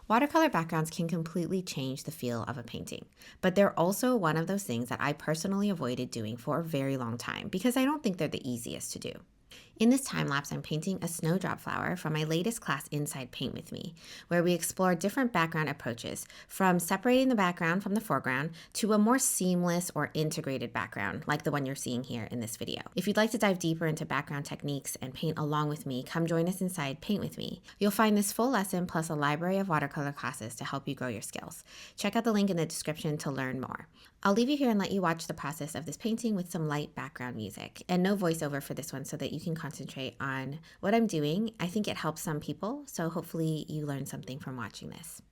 Watercolor backgrounds can completely change the feel of a painting, but they're also one of those things that I personally avoided doing for a very long time because I don't think they're the easiest to do. In this time lapse, I'm painting a snowdrop flower from my latest class inside Paint With Me, where we explore different background approaches, from separating the background from the foreground to a more seamless or integrated background, like the one you're seeing here in this video. If you'd like to dive deeper into background techniques and paint along with me, come join us inside Paint With Me. You'll find this full lesson plus a library of watercolor classes to help you grow your skills. Check out the link in the description to learn more. I'll leave you here and let you watch the process of this painting with some light background music and no voiceover for this one so that you can concentrate on what I'm doing. I think it helps some people, so hopefully you learn something from watching this.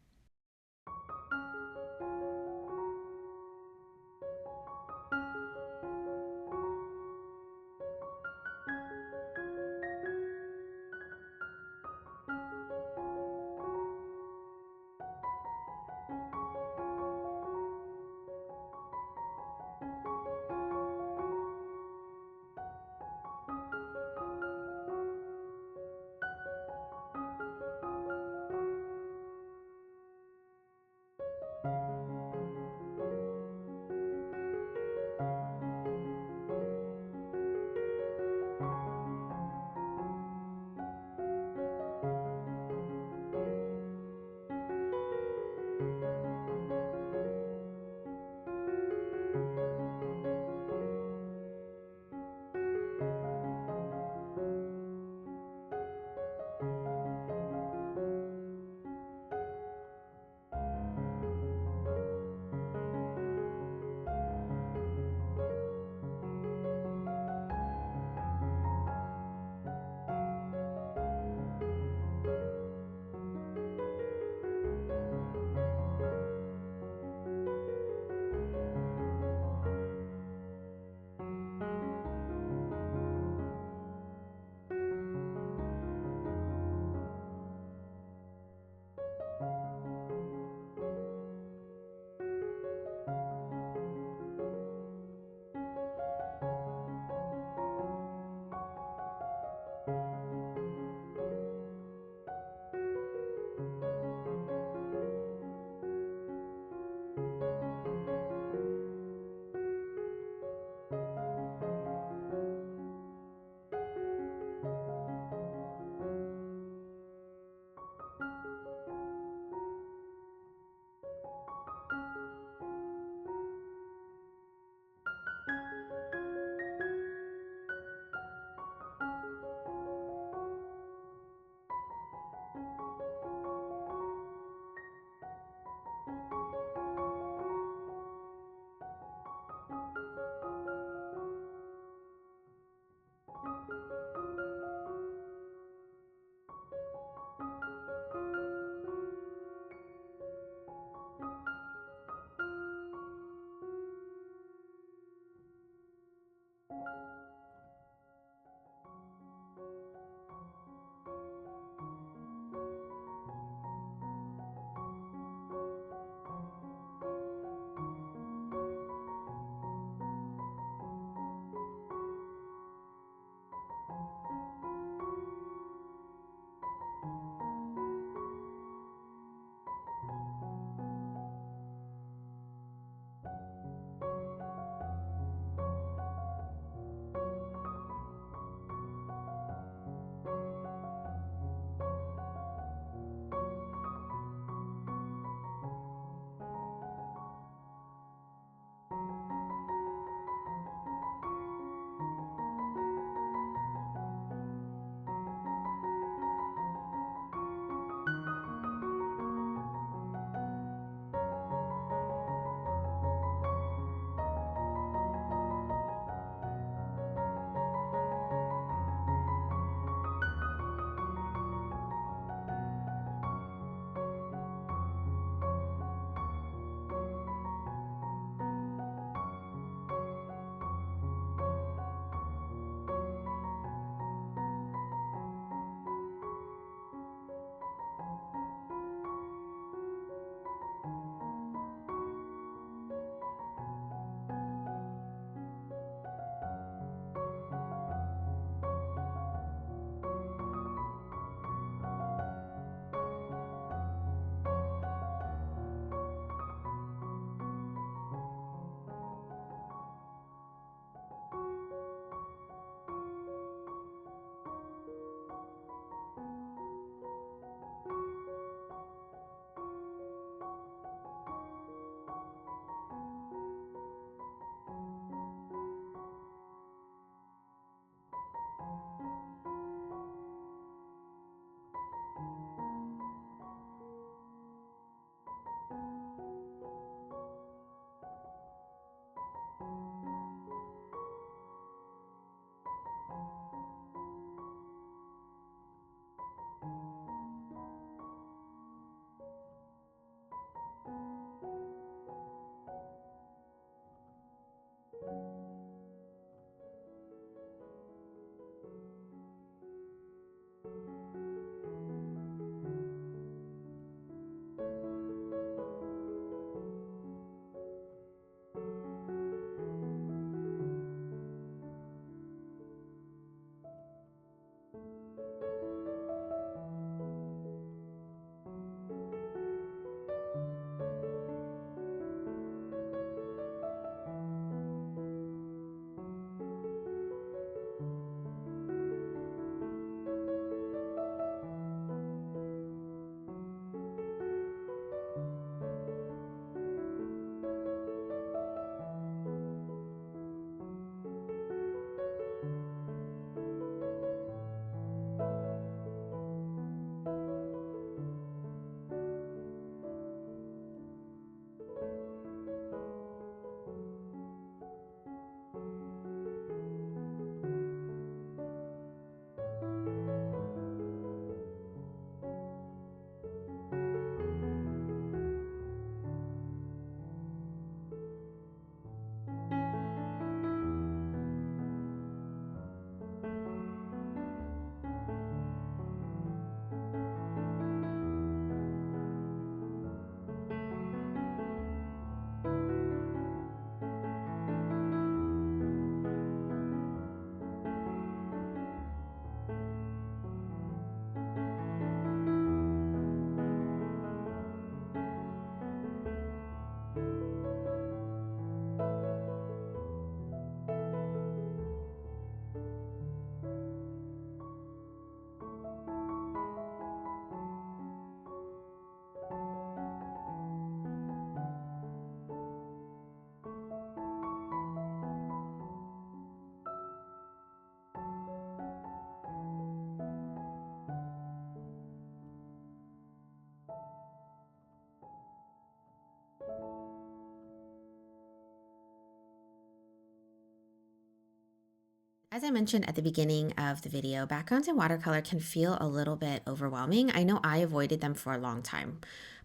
As I mentioned at the beginning of the video, backgrounds in watercolor can feel a little bit overwhelming. I know I avoided them for a long time,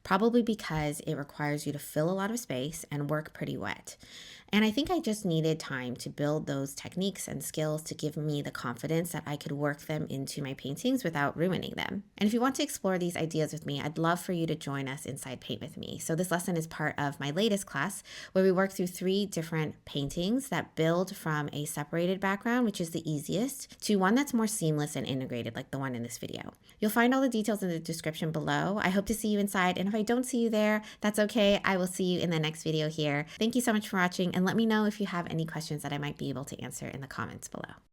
probably because it requires you to fill a lot of space and work pretty wet. And I think I just needed time to build those techniques and skills to give me the confidence that I could work them into my paintings without ruining them. And if you want to explore these ideas with me, I'd love for you to join us inside Paint with Me. So this lesson is part of my latest class where we work through 3 different paintings that build from a separated background, which is the easiest, to one that's more seamless and integrated, like the one in this video. You'll find all the details in the description below. I hope to see you inside, and if I don't see you there, that's okay. I will see you in the next video here. Thank you so much for watching, and let me know if you have any questions that I might be able to answer in the comments below.